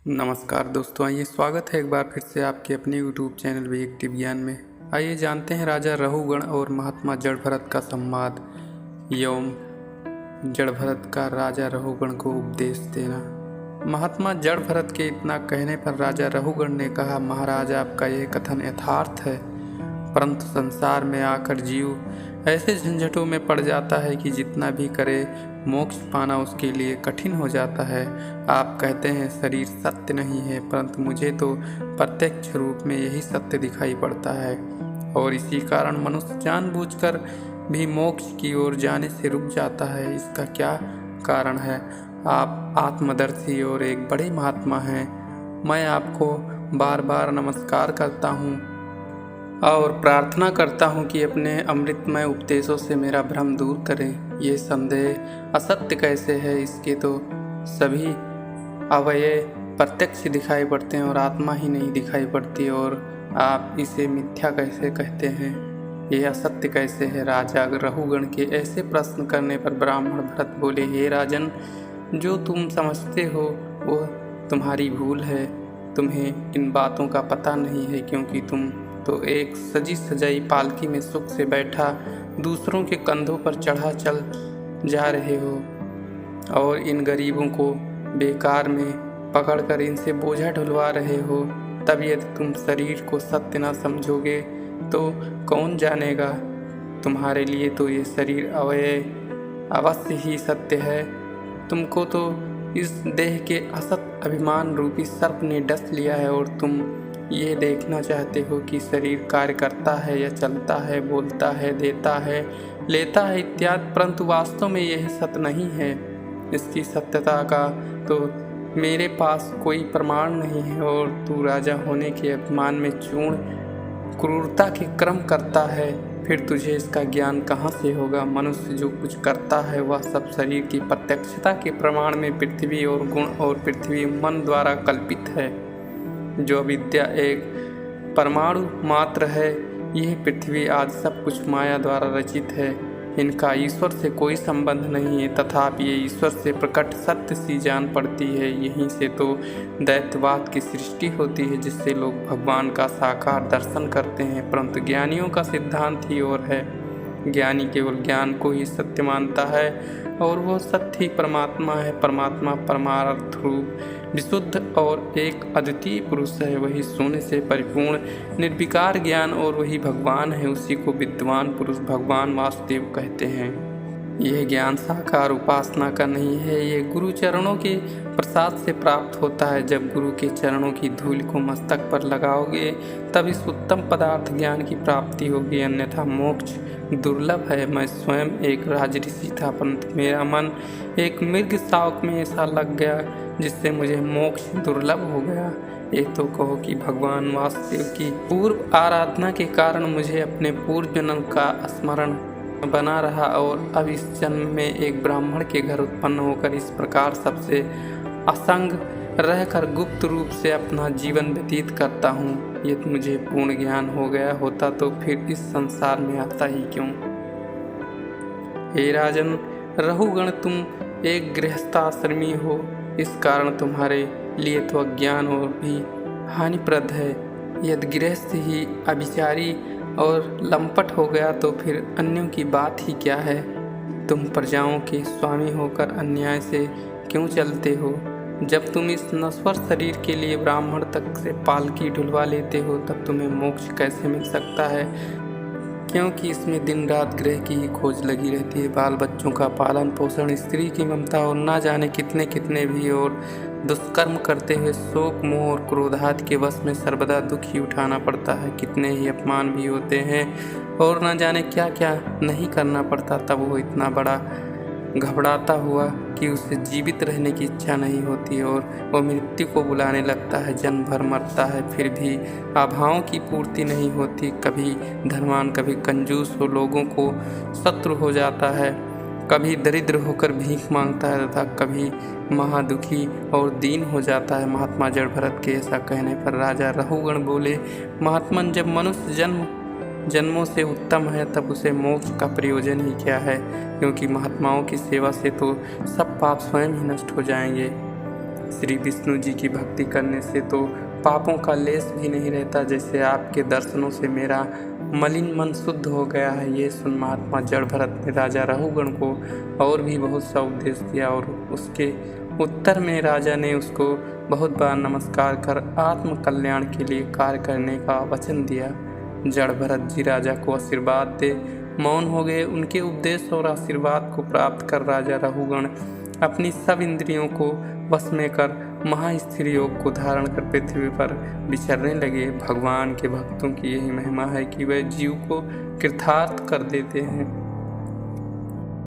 नमस्कार दोस्तों, आइए स्वागत है एक बार फिर से आपके अपने यूट्यूब चैनल व्यक्तिव ज्ञान में। आइए जानते हैं राजा रहुगण और महात्मा जड़भरत का संवाद एवं जड़भरत का राजा रहुगण को उपदेश देना। महात्मा जड़भरत के इतना कहने पर राजा रहुगण ने कहा, महाराज आपका यह कथन यथार्थ है, परंतु संसार में आकर जीव ऐसे झंझटों में पड़ जाता है कि जितना भी करे मोक्ष पाना उसके लिए कठिन हो जाता है। आप कहते हैं शरीर सत्य नहीं है, परंतु मुझे तो प्रत्यक्ष रूप में यही सत्य दिखाई पड़ता है और इसी कारण मनुष्य जानबूझकर भी मोक्ष की ओर जाने से रुक जाता है। इसका क्या कारण है? आप आत्मदर्शी और एक बड़े महात्मा हैं। मैं आपको बार बार नमस्कार करता हूँ और प्रार्थना करता हूँ कि अपने अमृतमय उपदेशों से मेरा भ्रम दूर करें। ये संदेह असत्य कैसे है, इसके तो सभी अवयव प्रत्यक्ष दिखाई पड़ते हैं और आत्मा ही नहीं दिखाई पड़ती, और आप इसे मिथ्या कैसे कहते हैं? ये असत्य कैसे है? राजा रहुगण के ऐसे प्रश्न करने पर ब्राह्मण भरत बोले, हे राजन, जो तुम समझते हो वो तुम्हारी भूल है। तुम्हें इन बातों का पता नहीं है, क्योंकि तुम तो एक सजी सजाई पालकी में सुख से बैठा दूसरों के कंधों पर चढ़ा चल जा रहे हो और इन गरीबों को बेकार में पकड़कर इनसे बोझा ढुलवा रहे हो। तब यदि तुम शरीर को सत्य न समझोगे तो कौन जानेगा? तुम्हारे लिए तो ये शरीर अवयव अवश्य ही सत्य है। तुमको तो इस देह के असत अभिमान रूपी सर्प ने डस लिया है और तुम ये देखना चाहते हो कि शरीर कार्य करता है या चलता है, बोलता है, देता है, लेता है इत्यादि, परंतु वास्तव में यह सत्य नहीं है। इसकी सत्यता का तो मेरे पास कोई प्रमाण नहीं है और तू राजा होने के अपमान में चूर्ण क्रूरता के क्रम करता है, फिर तुझे इसका ज्ञान कहाँ से होगा? मनुष्य जो कुछ करता है वह सब शरीर की प्रत्यक्षता के प्रमाण में पृथ्वी और गुण और पृथ्वी मन द्वारा कल्पित है। जो विद्या एक परमाणु मात्र है, यह पृथ्वी आदि सब कुछ माया द्वारा रचित है। इनका ईश्वर से कोई संबंध नहीं है, तथापि ये ईश्वर से प्रकट सत्य सी जान पड़ती है। यहीं से तो दैत्यवाद की सृष्टि होती है, जिससे लोग भगवान का साकार दर्शन करते हैं, परंतु ज्ञानियों का सिद्धांत ही और है। ज्ञानी केवल ज्ञान को ही सत्य मानता है और वो सत्य ही परमात्मा है। परमात्मा परमार्थ रूप विशुद्ध और एक अद्वितीय पुरुष है। वही शून्य से परिपूर्ण निर्विकार ज्ञान और वही भगवान है। उसी को विद्वान पुरुष भगवान वासुदेव कहते हैं। यह ज्ञान साकार उपासना का नहीं है, ये गुरु चरणों के प्रसाद से प्राप्त होता है। जब गुरु के चरणों की धूल को मस्तक पर लगाओगे तब इस उत्तम पदार्थ ज्ञान की प्राप्ति होगी, अन्यथा मोक्ष दुर्लभ है। मैं स्वयं एक राजऋषि था, परंतु मेरा मन एक मृग शावक में ऐसा लग गया जिससे मुझे मोक्ष दुर्लभ हो गया। ये तो कहो कि भगवान वासुदेव की पूर्व आराधना के कारण मुझे अपने पूर्व जन्म का स्मरण बना रहा और अब इस जन्म में एक ब्राह्मण के घर उत्पन्न होकर इस प्रकार सबसे असंग रहकर गुप्त रूप से अपना जीवन व्यतीत करता हूँ। यदि मुझे पूर्ण ज्ञान हो गया होता तो फिर इस संसार में आता ही क्यों? हे राजन रहुगण, तुम एक गृहस्थाश्रमी हो, इस कारण तुम्हारे लिए तो अज्ञान और भी हानिप्रद है। यदि गृहस्थ ही अभिचारी और लंपट हो गया तो फिर अन्यों की बात ही क्या है? तुम प्रजाओं के स्वामी होकर अन्याय से क्यों चलते हो? जब तुम इस नश्वर शरीर के लिए ब्राह्मण तक से पालकी ढुलवा लेते हो तब तुम्हें मोक्ष कैसे मिल सकता है? क्योंकि इसमें दिन रात ग्रह की ही खोज लगी रहती है। बाल बच्चों का पालन पोषण, स्त्री की ममता और ना जाने कितने कितने भी और दुष्कर्म करते हुए शोक मोह और क्रोधादि के वश में सर्वदा दुख ही उठाना पड़ता है। कितने ही अपमान भी होते हैं और ना जाने क्या क्या नहीं करना पड़ता, तब वो इतना बड़ा घबराता हुआ कि उसे जीवित रहने की इच्छा नहीं होती और वो मृत्यु को बुलाने लगता है। जन्म भर मरता है, फिर भी आभाओं की पूर्ति नहीं होती। कभी धनवान, कभी कंजूस हो लोगों को शत्रु हो जाता है, कभी दरिद्र होकर भीख मांगता है तथा कभी महादुखी और दीन हो जाता है। महात्मा जड़भरत के ऐसा कहने पर राजा रहुगण बोले, महात्मन, जब मनुष्य जन्मों से उत्तम है तब उसे मोक्ष का प्रयोजन ही क्या है? क्योंकि महात्माओं की सेवा से तो सब पाप स्वयं ही नष्ट हो जाएंगे। श्री विष्णु जी की भक्ति करने से तो पापों का लेस भी नहीं रहता, जैसे आपके दर्शनों से मेरा मलिन मन शुद्ध हो गया है। ये सुन महात्मा जड़भरत ने राजा रहुगण को और भी बहुत सा उपदेश दिया और उसके उत्तर में राजा ने उसको बहुत बार नमस्कार कर आत्म कल्याण के लिए कार्य करने का वचन दिया। जड़भरत जी राजा को आशीर्वाद दे मौन हो गए। उनके उपदेश और आशीर्वाद को प्राप्त कर राजा रहुगण अपनी सब इंद्रियों को वश में कर महास्थिर योग को धारण कर पृथ्वी पर विचरने लगे। भगवान के भक्तों की यही महिमा है कि वह जीव को कृतार्थ कर देते हैं।